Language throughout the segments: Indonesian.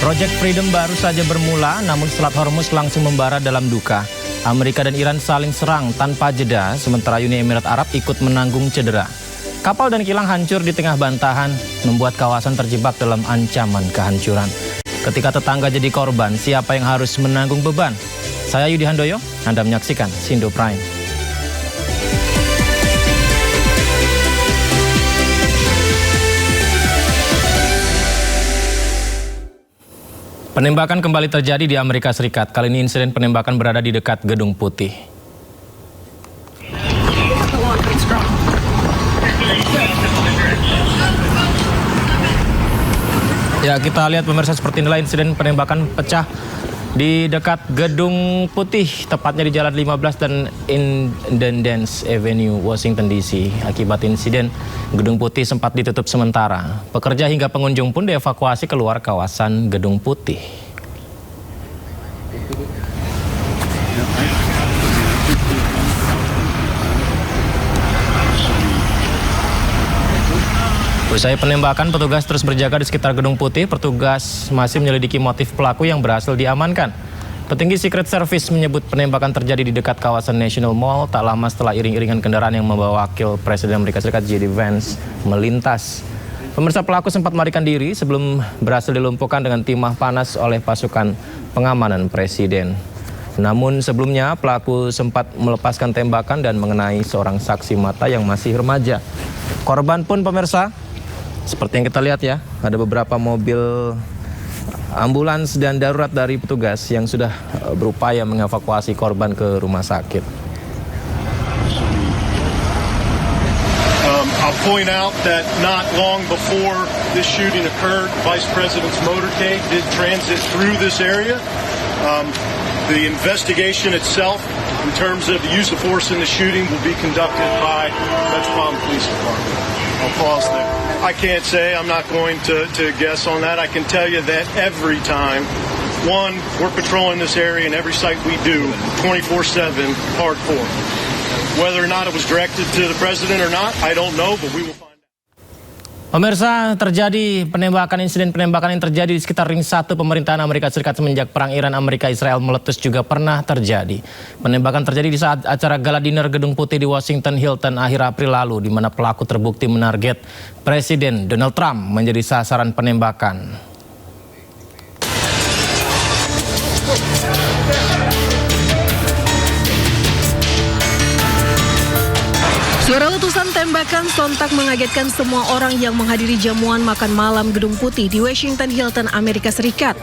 Project Freedom baru saja bermula, namun Selat Hormuz langsung membara dalam duka. Amerika dan Iran saling serang tanpa jeda, sementara Uni Emirat Arab ikut menanggung cedera. Kapal dan kilang hancur di tengah bantahan, membuat kawasan terjebak dalam ancaman kehancuran. Ketika tetangga jadi korban, siapa yang harus menanggung beban? Saya Yudi Handoyo, Anda menyaksikan Sindo Prime. Penembakan kembali terjadi di Amerika Serikat. Kali ini insiden penembakan berada di dekat Gedung Putih. Ya, kita lihat pemirsa, seperti inilah insiden penembakan pecah di dekat Gedung Putih, tepatnya di Jalan 15 dan Independence Avenue, Washington DC. Akibat insiden, Gedung Putih sempat ditutup sementara. Pekerja hingga pengunjung pun dievakuasi keluar kawasan Gedung Putih. Usai penembakan, petugas terus berjaga di sekitar Gedung Putih. Petugas masih menyelidiki motif pelaku yang berhasil diamankan. Petinggi Secret Service menyebut penembakan terjadi di dekat kawasan National Mall tak lama setelah iring-iringan kendaraan yang membawa wakil Presiden Amerika Serikat J.D. Vance melintas. Pemirsa, pelaku sempat melarikan diri sebelum berhasil dilumpuhkan dengan timah panas oleh pasukan pengamanan Presiden. Namun sebelumnya pelaku sempat melepaskan tembakan dan mengenai seorang saksi mata yang masih remaja. Korban pun, pemirsa, seperti yang kita lihat ya, ada beberapa mobil ambulans dan darurat dari petugas yang sudah berupaya mengevakuasi korban ke rumah sakit. I'll point out that not long before this shooting occurred, Vice President's motorcade did transit through this area. The investigation itself, in terms of the use of force in the shooting, will be conducted by Metropolitan Police Department. I'll pause there. I can't say, I'm not going to guess on that. I can tell you that every time, one, we're patrolling this area and every site we do, 24/7, hardcore. Whether or not it was directed to the president or not, I don't know, but we will find out. Pemirsa, terjadi insiden penembakan yang terjadi di sekitar Ring 1 pemerintahan Amerika Serikat semenjak Perang Iran Amerika Israel meletus juga pernah terjadi. Penembakan terjadi di saat acara gala dinner Gedung Putih di Washington Hilton akhir April lalu, di mana pelaku terbukti menarget Presiden Donald Trump menjadi sasaran penembakan. Suara letusan tembakan sontak mengagetkan semua orang yang menghadiri jamuan makan malam Gedung Putih di Washington Hilton, Amerika Serikat.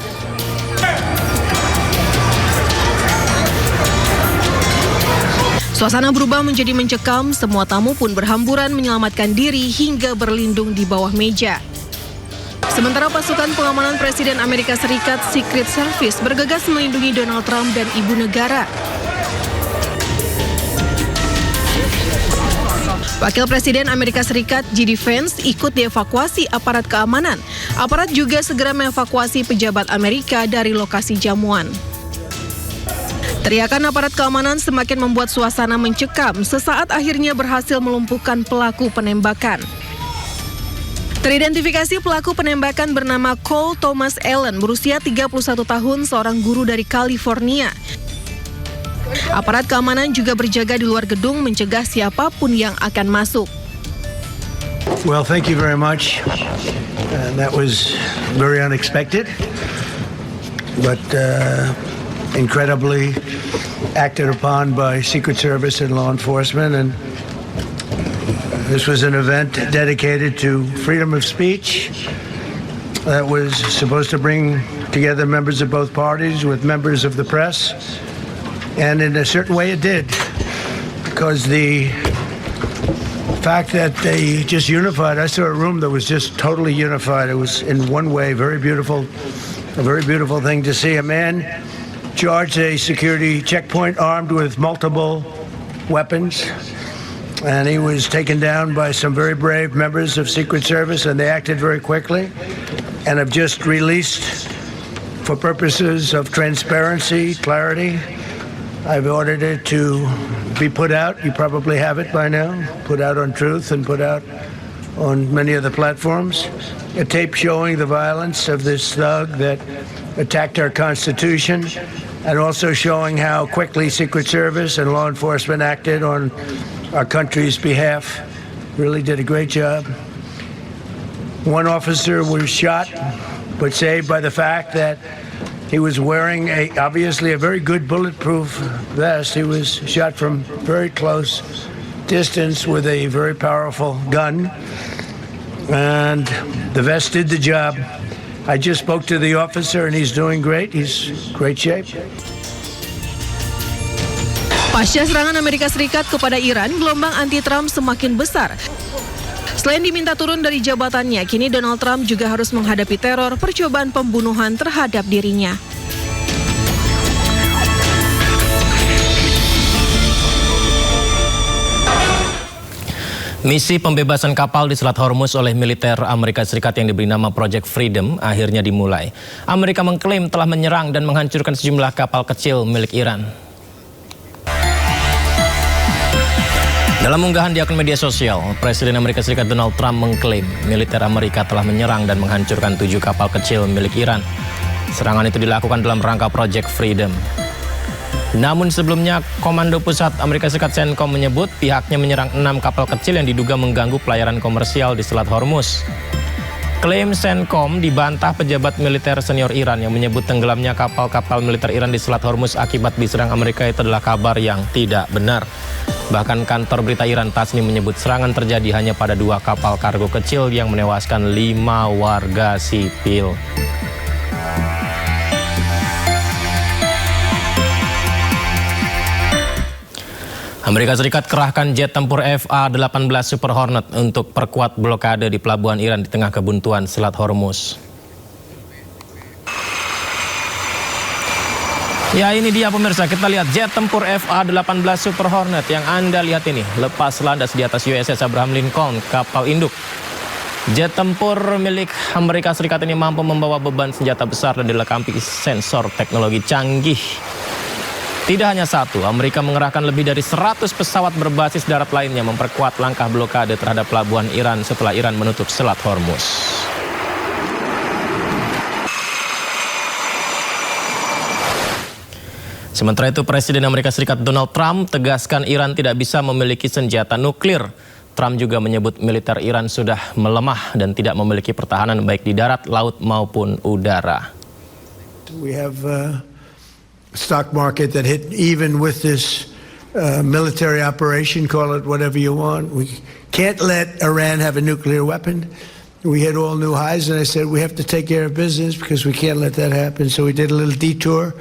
Suasana berubah menjadi mencekam, semua tamu pun berhamburan menyelamatkan diri hingga berlindung di bawah meja. Sementara pasukan pengamanan Presiden Amerika Serikat Secret Service bergegas melindungi Donald Trump dan ibu negara. Wakil Presiden Amerika Serikat J.D. Vance ikut dievakuasi aparat keamanan. Aparat juga segera mengevakuasi pejabat Amerika dari lokasi jamuan. Teriakan aparat keamanan semakin membuat suasana mencekam sesaat akhirnya berhasil melumpuhkan pelaku penembakan. Teridentifikasi pelaku penembakan bernama Cole Thomas Allen, berusia 31 tahun, seorang guru dari California. Aparat keamanan juga berjaga di luar gedung mencegah siapapun yang akan masuk. Well, thank you very much. That was very unexpected, but incredibly acted upon by Secret Service and law enforcement. And this was an event dedicated to freedom of speech that was supposed to bring together members of both parties with members of the press. And in a certain way it did, because the fact that they just unified, I saw a room that was just totally unified. It was in one way very beautiful, a very beautiful thing to see. A man charged a security checkpoint armed with multiple weapons, and he was taken down by some very brave members of Secret Service, and they acted very quickly and have just released, for purposes of transparency, clarity, I've ordered it to be put out. You probably have it by now. Put out on Truth and put out on many of the platforms. A tape showing the violence of this thug that attacked our Constitution, and also showing how quickly Secret Service and law enforcement acted on our country's behalf. Really did a great job. One officer was shot, but saved by the fact that he was wearing obviously a very good bulletproof vest. He was shot from very close distance with a very powerful gun, and the vest did the job. I just spoke to the officer and he's doing great. He's in great shape. Pasca serangan Amerika Serikat kepada Iran, gelombang anti-Trump semakin besar. Selain diminta turun dari jabatannya, kini Donald Trump juga harus menghadapi teror percobaan pembunuhan terhadap dirinya. Misi pembebasan kapal di Selat Hormuz oleh militer Amerika Serikat yang diberi nama Project Freedom akhirnya dimulai. Amerika mengklaim telah menyerang dan menghancurkan sejumlah kapal kecil milik Iran. Dalam unggahan di akun media sosial, Presiden Amerika Serikat Donald Trump mengklaim militer Amerika telah menyerang dan menghancurkan 7 kapal kecil milik Iran. Serangan itu dilakukan dalam rangka Project Freedom. Namun sebelumnya, Komando Pusat Amerika Serikat CENTCOM menyebut pihaknya menyerang 6 kapal kecil yang diduga mengganggu pelayaran komersial di Selat Hormuz. Klaim CENTCOM dibantah pejabat militer senior Iran yang menyebut tenggelamnya kapal-kapal militer Iran di Selat Hormuz akibat diserang Amerika itu adalah kabar yang tidak benar. Bahkan kantor berita Iran Tasnim menyebut serangan terjadi hanya pada 2 kapal kargo kecil yang menewaskan 5 warga sipil. Amerika Serikat kerahkan jet tempur FA-18 Super Hornet untuk perkuat blokade di pelabuhan Iran di tengah kebuntuan Selat Hormuz. Ya, ini dia pemirsa, kita lihat jet tempur FA-18 Super Hornet yang Anda lihat ini lepas landas di atas USS Abraham Lincoln, kapal induk. Jet tempur milik Amerika Serikat ini mampu membawa beban senjata besar dan dilengkapi sensor teknologi canggih. Tidak hanya satu, Amerika mengerahkan lebih dari 100 pesawat berbasis darat lainnya memperkuat langkah blokade terhadap pelabuhan Iran setelah Iran menutup Selat Hormuz. Sementara itu, Presiden Amerika Serikat Donald Trump tegaskan Iran tidak bisa memiliki senjata nuklir. Trump juga menyebut militer Iran sudah melemah dan tidak memiliki pertahanan baik di darat, laut maupun udara. We have stock market that hit even with this military operation, call it whatever you want. We can't let Iran have a nuclear weapon. We hit all new highs, and I said we have to take care of business because we can't let that happen. So we did a little detour,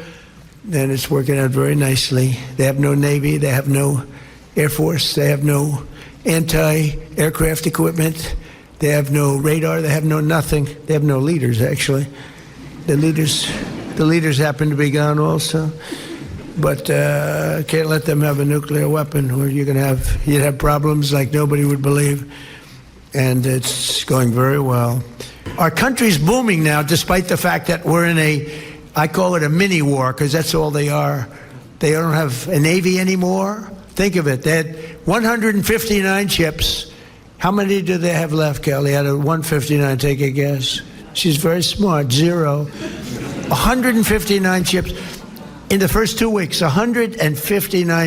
and it's working out very nicely. They have no Navy, they have no Air Force, they have no anti-aircraft equipment, they have no radar, they have no nothing. They have no leaders, actually. The leaders happen to be gone also, but can't let them have a nuclear weapon where you'd have problems like nobody would believe, and it's going very well. Our country's booming now, despite the fact that we're in I call it a mini war, because that's all they are. They don't have a Navy anymore. Think of it, they had 159 ships. How many do they have left, Kelly? Out of 159, take a guess. She's very smart, 0. 159 ships. In the first 2 weeks, 159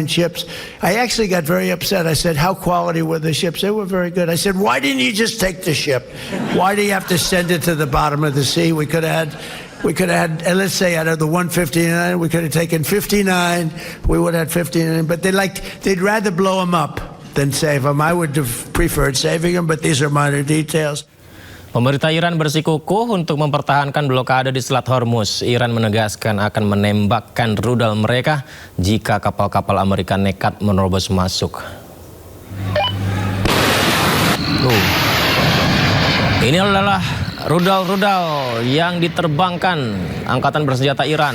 ships. I actually got very upset. I said, how quality were the ships? They were very good. I said, why didn't you just take the ship? Why do you have to send it to the bottom of the sea? We could have had, let's say out of the 159, we could have taken 59. We would have had 59, but they'd rather blow them up than save them. I would have preferred saving them, but these are minor details. Pemerintah Iran bersikukuh untuk mempertahankan blokade di Selat Hormuz. Iran menegaskan akan menembakkan rudal mereka jika kapal-kapal Amerika nekat menerobos masuk. Ini adalah rudal-rudal yang diterbangkan Angkatan Bersenjata Iran.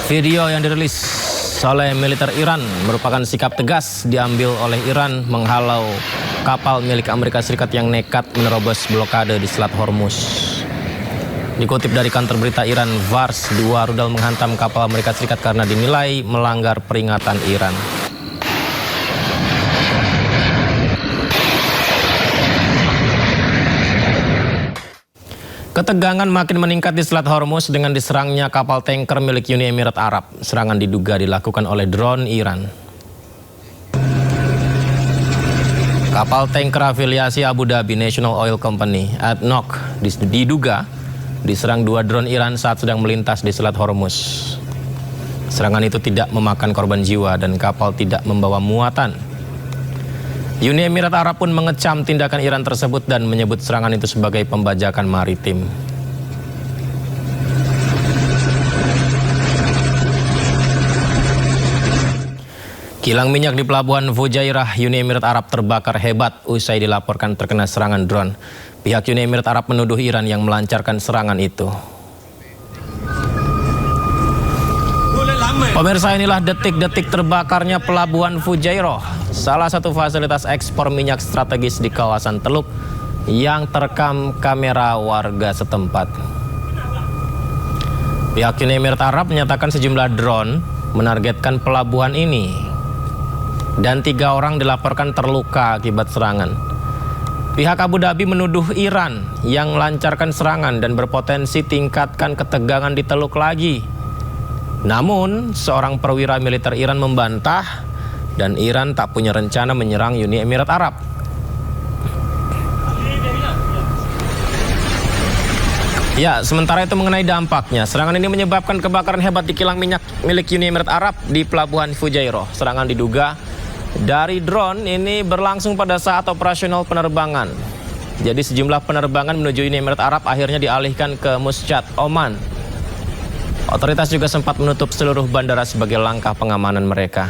Video yang dirilis oleh militer Iran merupakan sikap tegas diambil oleh Iran menghalau kapal milik Amerika Serikat yang nekat menerobos blokade di Selat Hormuz. Dikutip dari kantor berita Iran Fars, 2 rudal menghantam kapal Amerika Serikat karena dinilai melanggar peringatan Iran. Ketegangan makin meningkat di Selat Hormuz dengan diserangnya kapal tanker milik Uni Emirat Arab. Serangan diduga dilakukan oleh drone Iran. Kapal tanker afiliasi Abu Dhabi National Oil Company (ADNOC) diduga diserang 2 drone Iran saat sedang melintas di Selat Hormuz. Serangan itu tidak memakan korban jiwa dan kapal tidak membawa muatan. Uni Emirat Arab pun mengecam tindakan Iran tersebut dan menyebut serangan itu sebagai pembajakan maritim. Kilang minyak di Pelabuhan Fujairah, Uni Emirat Arab terbakar hebat usai dilaporkan terkena serangan drone. Pihak Uni Emirat Arab menuduh Iran yang melancarkan serangan itu. Pemirsa, inilah detik-detik terbakarnya Pelabuhan Fujairah, salah satu fasilitas ekspor minyak strategis di kawasan Teluk yang terekam kamera warga setempat. Pihak Uni Emirat Arab menyatakan sejumlah drone menargetkan pelabuhan ini dan 3 orang dilaporkan terluka akibat serangan. Pihak Abu Dhabi menuduh Iran yang melancarkan serangan dan berpotensi tingkatkan ketegangan di Teluk lagi. Namun, seorang perwira militer Iran membantah dan Iran tak punya rencana menyerang Uni Emirat Arab. Ya, sementara itu mengenai dampaknya, serangan ini menyebabkan kebakaran hebat di kilang minyak milik Uni Emirat Arab di Pelabuhan Fujairah. Serangan diduga dari drone ini berlangsung pada saat operasional penerbangan. Jadi sejumlah penerbangan menuju Uni Emirat Arab akhirnya dialihkan ke Muscat, Oman. Otoritas juga sempat menutup seluruh bandara sebagai langkah pengamanan mereka.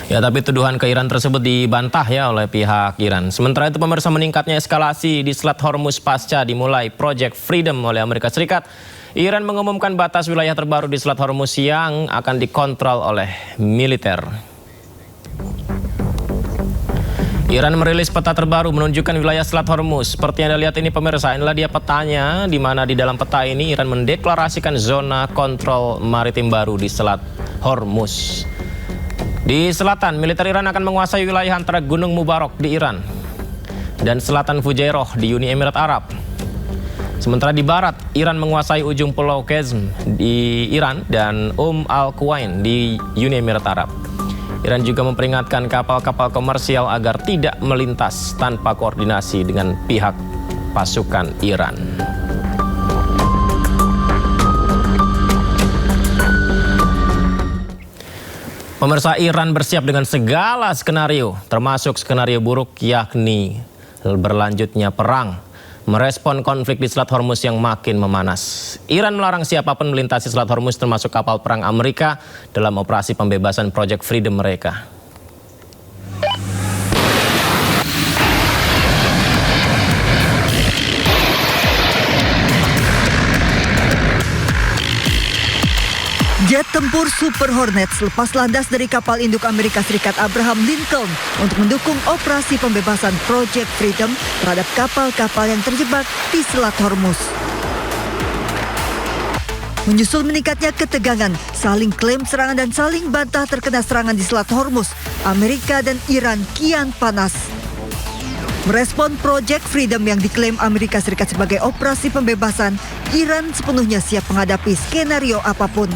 Ya, tapi tuduhan ke Iran tersebut dibantah ya oleh pihak Iran. Sementara itu, pemirsa, meningkatnya eskalasi di Selat Hormuz pasca dimulai Project Freedom oleh Amerika Serikat. Iran mengumumkan batas wilayah terbaru di Selat Hormuz yang akan dikontrol oleh militer. Iran merilis peta terbaru menunjukkan wilayah Selat Hormuz. Seperti yang Anda lihat ini, pemirsa, inilah dia petanya, di mana di dalam peta ini Iran mendeklarasikan zona kontrol maritim baru di Selat Hormuz. Di selatan, militer Iran akan menguasai wilayah antara Gunung Mubarak di Iran dan selatan Fujairah di Uni Emirat Arab. Sementara di barat, Iran menguasai ujung Pulau Qeshm di Iran dan Al-Quwain di Uni Emirat Arab. Iran juga memperingatkan kapal-kapal komersial agar tidak melintas tanpa koordinasi dengan pihak pasukan Iran. Pemirsa, Iran bersiap dengan segala skenario, termasuk skenario buruk yakni berlanjutnya perang. Merespon konflik di Selat Hormuz yang makin memanas. Iran melarang siapapun melintasi Selat Hormuz termasuk kapal perang Amerika dalam operasi pembebasan Project Freedom mereka. Jet tempur Super Hornet lepas landas dari kapal induk Amerika Serikat Abraham Lincoln untuk mendukung operasi pembebasan Project Freedom terhadap kapal-kapal yang terjebak di Selat Hormuz. Menyusul meningkatnya ketegangan, saling klaim serangan dan saling bantah terkena serangan di Selat Hormuz, Amerika dan Iran kian panas. Merespon Project Freedom yang diklaim Amerika Serikat sebagai operasi pembebasan, Iran sepenuhnya siap menghadapi skenario apapun.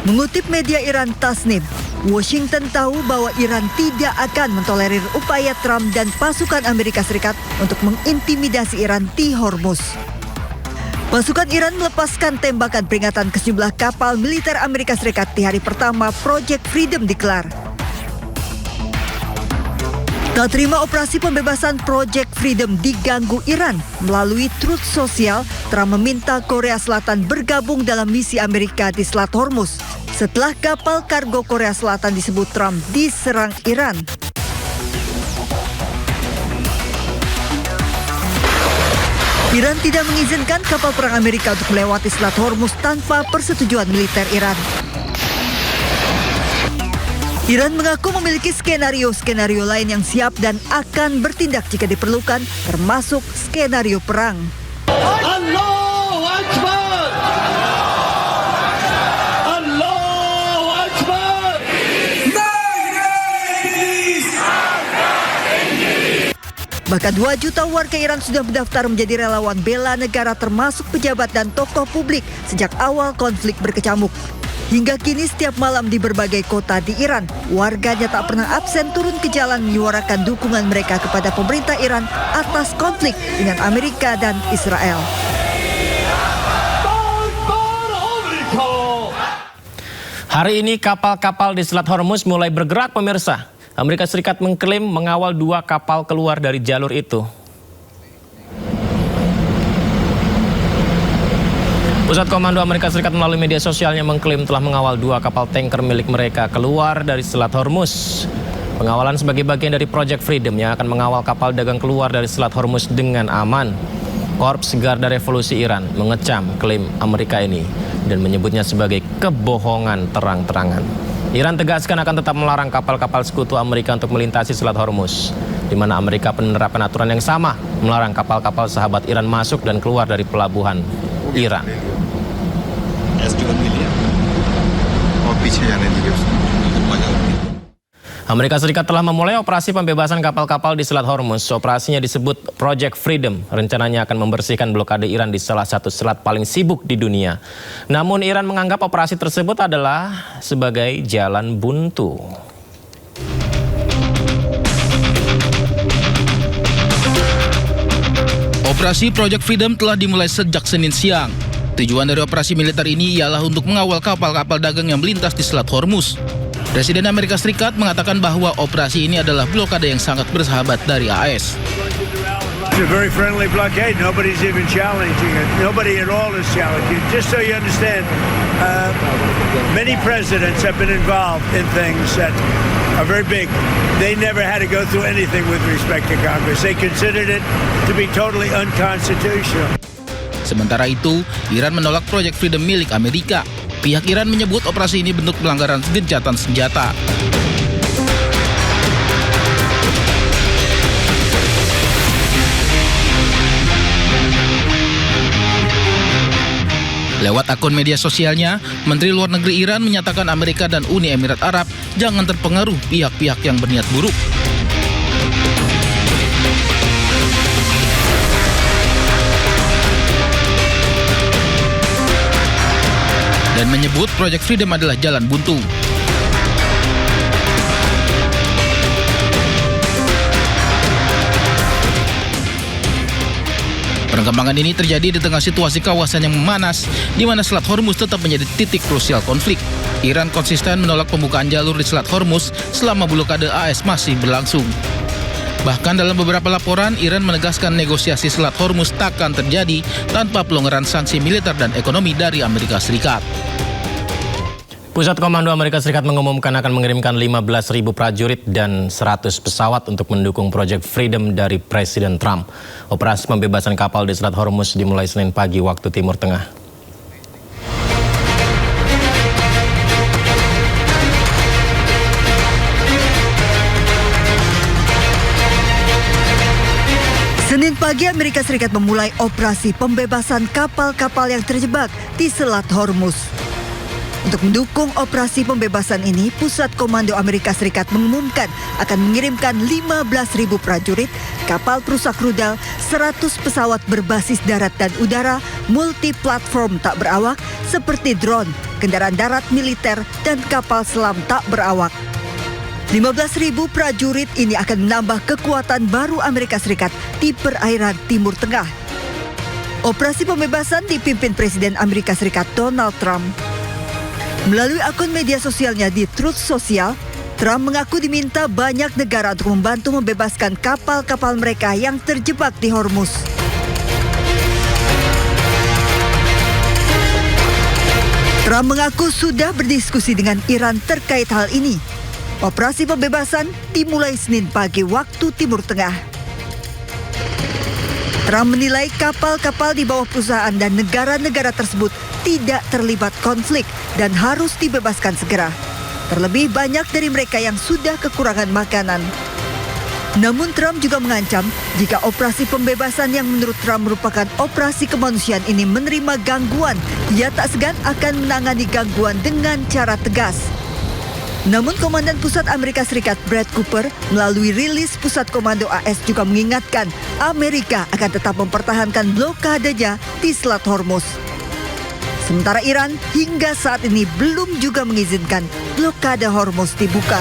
Mengutip media Iran Tasnim, Washington tahu bahwa Iran tidak akan mentolerir upaya Trump dan pasukan Amerika Serikat untuk mengintimidasi Iran di Hormuz. Pasukan Iran melepaskan tembakan peringatan ke sejumlah kapal militer Amerika Serikat di hari pertama Project Freedom digelar. Tak terima operasi pembebasan Project Freedom diganggu Iran, melalui Truth Social, Trump meminta Korea Selatan bergabung dalam misi Amerika di Selat Hormuz setelah kapal kargo Korea Selatan disebut Trump diserang Iran. Iran tidak mengizinkan kapal perang Amerika untuk melewati Selat Hormuz tanpa persetujuan militer Iran. Iran mengaku memiliki skenario-skenario lain yang siap dan akan bertindak jika diperlukan, termasuk skenario perang. Allahu Akbar! Allahu Akbar! La ilaha Bahkan 2 juta warga Iran sudah mendaftar menjadi relawan bela negara termasuk pejabat dan tokoh publik sejak awal konflik berkecamuk. Hingga kini setiap malam di berbagai kota di Iran, warganya tak pernah absen turun ke jalan menyuarakan dukungan mereka kepada pemerintah Iran atas konflik dengan Amerika dan Israel. Hari ini kapal-kapal di Selat Hormuz mulai bergerak, pemirsa. Amerika Serikat mengklaim mengawal 2 kapal keluar dari jalur itu. Pusat Komando Amerika Serikat melalui media sosialnya mengklaim telah mengawal 2 kapal tanker milik mereka keluar dari Selat Hormuz. Pengawalan sebagai bagian dari Project Freedom yang akan mengawal kapal dagang keluar dari Selat Hormuz dengan aman. Korps Garda Revolusi Iran mengecam klaim Amerika ini dan menyebutnya sebagai kebohongan terang-terangan. Iran tegaskan akan tetap melarang kapal-kapal sekutu Amerika untuk melintasi Selat Hormuz, di mana Amerika menerapkan aturan yang sama, melarang kapal-kapal sahabat Iran masuk dan keluar dari pelabuhan Iran. Amerika Serikat telah memulai operasi pembebasan kapal-kapal di Selat Hormuz. Operasinya disebut Project Freedom. Rencananya akan membersihkan blokade Iran di salah satu selat paling sibuk di dunia. Namun Iran menganggap operasi tersebut adalah sebagai jalan buntu. Operasi Project Freedom telah dimulai sejak Senin siang. Tujuan dari operasi militer ini ialah untuk mengawal kapal-kapal dagang yang melintas di Selat Hormuz. Presiden Amerika Serikat mengatakan bahwa operasi ini adalah blokade yang sangat bersahabat dari AS. It's a very friendly blockade. Nobody's even challenging it. Nobody at all is challenging it. Just so you understand, many presidents have been involved in things that are very big. They never had to go through anything with respect to Congress. They considered it to be totally unconstitutional. Sementara itu, Iran menolak Project Freedom milik Amerika. Pihak Iran menyebut operasi ini bentuk pelanggaran gencatan senjata. Lewat akun media sosialnya, Menteri Luar Negeri Iran menyatakan Amerika dan Uni Emirat Arab jangan terpengaruh pihak-pihak yang berniat buruk. Dan menyebut Project Freedom adalah jalan buntu. Perkembangan ini terjadi di tengah situasi kawasan yang memanas, di mana Selat Hormuz tetap menjadi titik krusial konflik. Iran konsisten menolak pembukaan jalur di Selat Hormuz selama blokade AS masih berlangsung. Bahkan dalam beberapa laporan, Iran menegaskan negosiasi Selat Hormuz takkan terjadi tanpa pelonggaran sanksi militer dan ekonomi dari Amerika Serikat. Pusat Komando Amerika Serikat mengumumkan akan mengirimkan 15.000 prajurit dan 100 pesawat untuk mendukung Project Freedom dari Presiden Trump. Operasi pembebasan kapal di Selat Hormuz dimulai Senin pagi waktu Timur Tengah. Senin pagi Amerika Serikat memulai operasi pembebasan kapal-kapal yang terjebak di Selat Hormuz. Untuk mendukung operasi pembebasan ini, Pusat Komando Amerika Serikat mengumumkan akan mengirimkan 15.000 prajurit, kapal perusak rudal, 100 pesawat berbasis darat dan udara, multi-platform tak berawak seperti drone, kendaraan darat militer, dan kapal selam tak berawak. 15.000 prajurit ini akan menambah kekuatan baru Amerika Serikat di perairan Timur Tengah. Operasi pembebasan dipimpin Presiden Amerika Serikat Donald Trump. Melalui akun media sosialnya di Truth Social, Trump mengaku diminta banyak negara untuk membantu membebaskan kapal-kapal mereka yang terjebak di Hormuz. Trump mengaku sudah berdiskusi dengan Iran terkait hal ini. Operasi pembebasan dimulai Senin pagi waktu Timur Tengah. Trump menilai kapal-kapal di bawah perusahaan dan negara-negara tersebut tidak terlibat konflik dan harus dibebaskan segera. Terlebih banyak dari mereka yang sudah kekurangan makanan. Namun Trump juga mengancam jika operasi pembebasan yang menurut Trump merupakan operasi kemanusiaan ini menerima gangguan, ia tak segan akan menangani gangguan dengan cara tegas. Namun Komandan Pusat Amerika Serikat Brad Cooper melalui rilis Pusat Komando AS juga mengingatkan Amerika akan tetap mempertahankan blokadenya di Selat Hormuz. Sementara Iran hingga saat ini belum juga mengizinkan blokade Hormuz dibuka.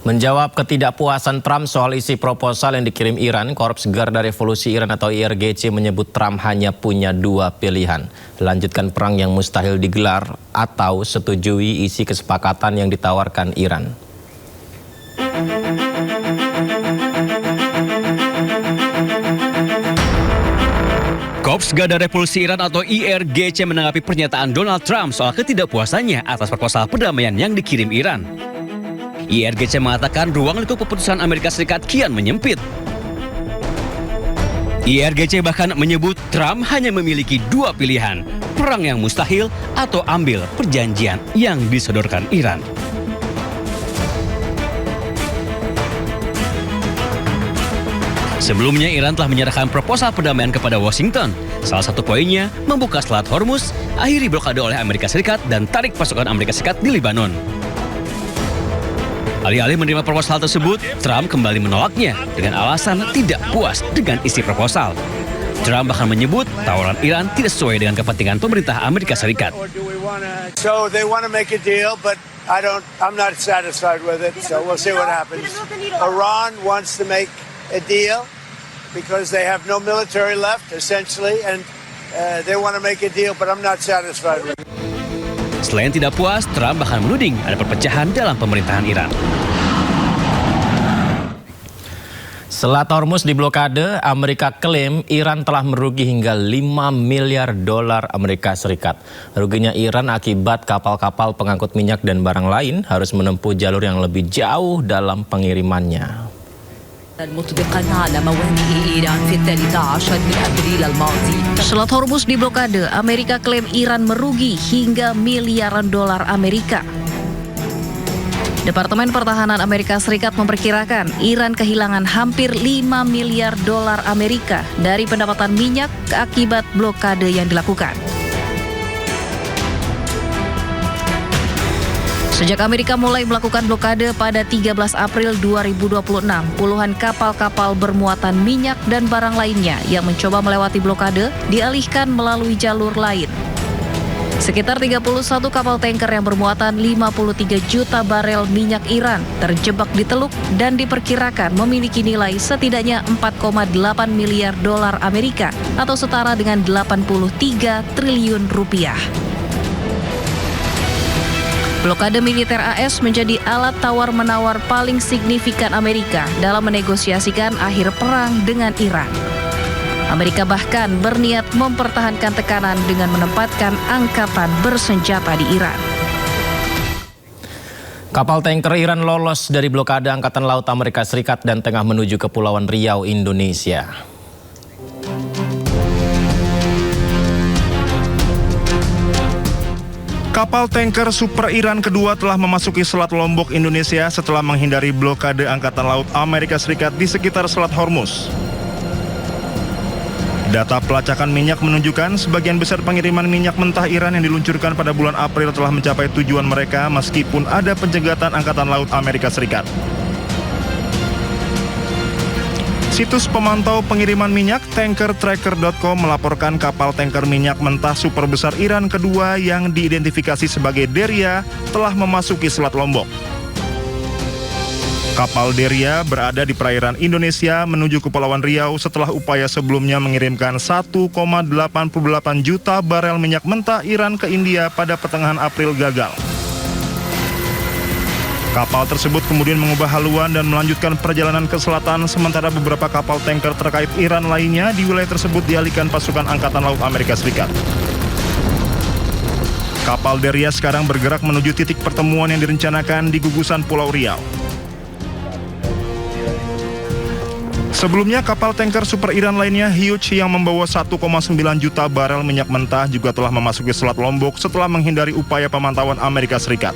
Menjawab ketidakpuasan Trump soal isi proposal yang dikirim Iran, Korps Garda Revolusi Iran atau IRGC menyebut Trump hanya punya dua pilihan. Lanjutkan perang yang mustahil digelar atau setujui isi kesepakatan yang ditawarkan Iran. Korps Garda Revolusi Iran atau IRGC menanggapi pernyataan Donald Trump soal ketidakpuasannya atas proposal perdamaian yang dikirim Iran. IRGC mengatakan ruang lingkup keputusan Amerika Serikat kian menyempit. IRGC bahkan menyebut Trump hanya memiliki dua pilihan, perang yang mustahil atau ambil perjanjian yang disodorkan Iran. Sebelumnya Iran telah menyerahkan proposal perdamaian kepada Washington. Salah satu poinnya membuka Selat Hormuz, akhiri blokade oleh Amerika Serikat dan tarik pasukan Amerika Serikat di Lebanon. Alih-alih menerima proposal tersebut, Trump kembali menolaknya dengan alasan tidak puas dengan isi proposal. Trump bahkan menyebut tawaran Iran tidak sesuai dengan kepentingan pemerintah Amerika Serikat. So they want to make a deal, but I'm not satisfied with it. So we'll see what happens. Iran wants to make a deal because they have no military left, essentially, and they want to make a deal, but I'm not satisfied with it. Selain tidak puas, Trump bahkan menuding ada perpecahan dalam pemerintahan Iran. Selat Hormuz diblokade, Amerika klaim Iran telah merugi hingga 5 miliar dolar Amerika Serikat. Ruginya Iran akibat kapal-kapal pengangkut minyak dan barang lain harus menempuh jalur yang lebih jauh dalam pengirimannya. Selat Hormuz diblokade, Amerika klaim Iran merugi hingga miliaran dolar Amerika. Departemen Pertahanan Amerika Serikat memperkirakan Iran kehilangan hampir 5 miliar dolar Amerika dari pendapatan minyak akibat blokade yang dilakukan. Sejak Amerika mulai melakukan blokade pada 13 April 2026, puluhan kapal-kapal bermuatan minyak dan barang lainnya yang mencoba melewati blokade dialihkan melalui jalur lain. Sekitar 31 kapal tanker yang bermuatan 53 juta barel minyak Iran terjebak di teluk dan diperkirakan memiliki nilai setidaknya 4,8 miliar dolar Amerika atau setara dengan 83 triliun rupiah. Blokade militer AS menjadi alat tawar-menawar paling signifikan Amerika dalam menegosiasikan akhir perang dengan Iran. Amerika bahkan berniat mempertahankan tekanan dengan menempatkan angkatan bersenjata di Iran. Kapal tanker Iran lolos dari blokade Angkatan Laut Amerika Serikat dan tengah menuju Kepulauan Riau, Indonesia. Kapal tanker Super Iran kedua telah memasuki Selat Lombok, Indonesia setelah menghindari blokade Angkatan Laut Amerika Serikat di sekitar Selat Hormuz. Data pelacakan minyak menunjukkan sebagian besar pengiriman minyak mentah Iran yang diluncurkan pada bulan April telah mencapai tujuan mereka meskipun ada penjegatan Angkatan Laut Amerika Serikat. Situs pemantau pengiriman minyak tankertracker.com melaporkan kapal tanker minyak mentah super besar Iran kedua yang diidentifikasi sebagai Deria telah memasuki Selat Lombok. Kapal Deria berada di perairan Indonesia menuju Kepulauan Riau setelah upaya sebelumnya mengirimkan 1,88 juta barel minyak mentah Iran ke India pada pertengahan April gagal. Kapal tersebut kemudian mengubah haluan dan melanjutkan perjalanan ke selatan, sementara beberapa kapal tanker terkait Iran lainnya di wilayah tersebut dialihkan pasukan Angkatan Laut Amerika Serikat. Kapal Deria sekarang bergerak menuju titik pertemuan yang direncanakan di gugusan Pulau Riau. Sebelumnya, kapal tanker Super Iran lainnya Hyuch yang membawa 1,9 juta barel minyak mentah juga telah memasuki Selat Lombok setelah menghindari upaya pemantauan Amerika Serikat.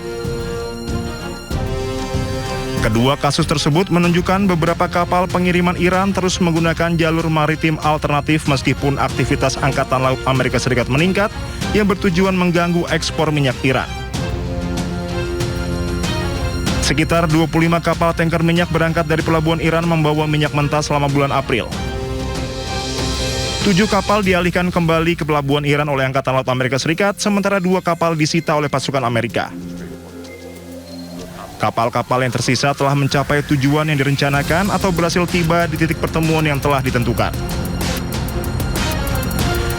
Kedua kasus tersebut menunjukkan beberapa kapal pengiriman Iran terus menggunakan jalur maritim alternatif meskipun aktivitas Angkatan Laut Amerika Serikat meningkat yang bertujuan mengganggu ekspor minyak Iran. Sekitar 25 kapal tanker minyak berangkat dari pelabuhan Iran membawa minyak mentah selama bulan April. 7 kapal dialihkan kembali ke pelabuhan Iran oleh Angkatan Laut Amerika Serikat, sementara 2 kapal disita oleh pasukan Amerika. Kapal-kapal yang tersisa telah mencapai tujuan yang direncanakan atau berhasil tiba di titik pertemuan yang telah ditentukan.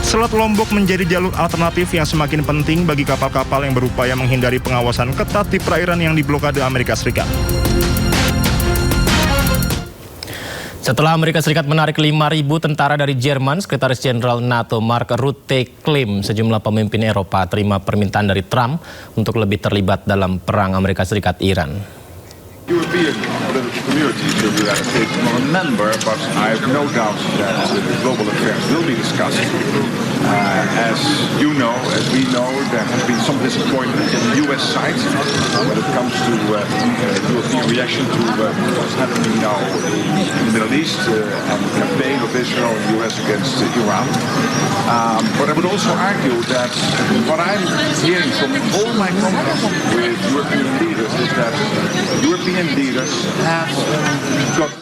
Selat Lombok menjadi jalur alternatif yang semakin penting bagi kapal-kapal yang berupaya menghindari pengawasan ketat di perairan yang diblokade Amerika Serikat. Setelah Amerika Serikat menarik 5.000 tentara dari Jerman, Sekretaris Jenderal NATO Mark Rutte klaim sejumlah pemimpin Eropa terima permintaan dari Trump untuk lebih terlibat dalam perang Amerika Serikat-Iran. European political community should be that state not a member, but I have no doubt that the global affairs will be discussed. As you know, as we know, there has been some disappointment in the US side when it comes to European reaction to what's happening now in the Middle East and the campaign of Israel and the US against Iran. But I would also argue that what I'm hearing from all my contacts with European leaders is that European leaders have got.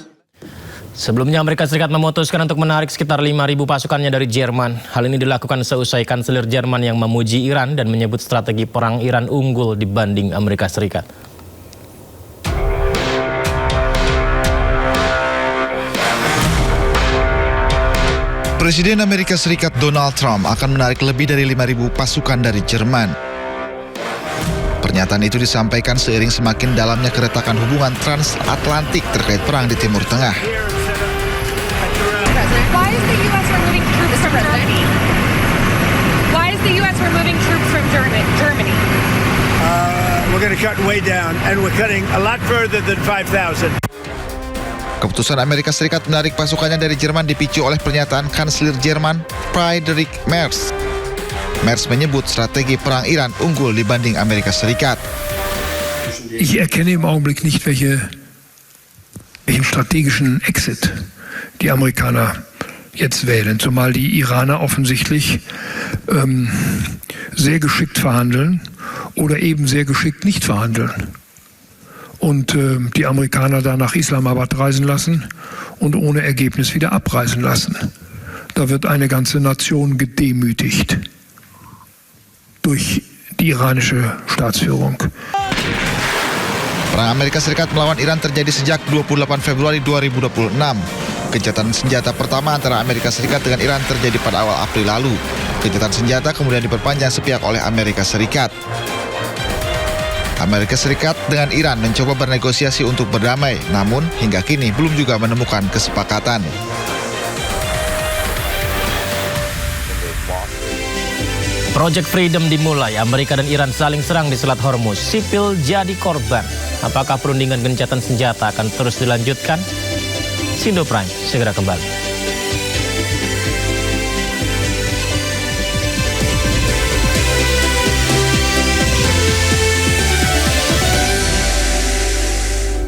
Sebelumnya Amerika Serikat memutuskan untuk menarik sekitar 5.000 pasukannya dari Jerman. Hal ini dilakukan seusai kanselir Jerman yang memuji Iran dan menyebut strategi perang Iran unggul dibanding Amerika Serikat. Presiden Amerika Serikat Donald Trump akan menarik lebih dari 5.000 pasukan dari Jerman. Pernyataan itu disampaikan seiring semakin dalamnya keretakan hubungan transatlantik terkait perang di Timur Tengah. Why is the U.S. removing troops from Germany? Why is the U.S. removing troops from Germany? We're going to cut way down, and we're cutting a lot further than 5,000. Keputusan Amerika Serikat menarik pasukannya dari Jerman dipicu oleh pernyataan kanselir Jerman Friedrich Merz. Merz menyebut strategi perang Iran unggul dibanding Amerika Serikat. Ich erkenne im Augenblick nicht, welchen strategischen Exit die Amerikaner jetzt wählen, zumal die Iraner offensichtlich sehr geschickt verhandeln oder eben sehr geschickt nicht verhandeln. Und die Amerikaner da nach Islamabad reisen lassen und ohne Ergebnis wieder abreisen lassen. Da wird eine ganze Nation gedemütigt durch die iranische Staatsführung. Perang Amerika Serikat melawan Iran terjadi sejak 28 Februari 2026. Gencatan senjata pertama antara Amerika Serikat dengan Iran terjadi pada awal April lalu. Gencatan senjata kemudian diperpanjang sepihak oleh Amerika Serikat. Amerika Serikat dengan Iran mencoba bernegosiasi untuk berdamai, namun hingga kini belum juga menemukan kesepakatan. Project Freedom dimulai, Amerika dan Iran saling serang di Selat Hormuz. Sipil jadi korban. Apakah perundingan gencatan senjata akan terus dilanjutkan? Sindo Prime segera kembali.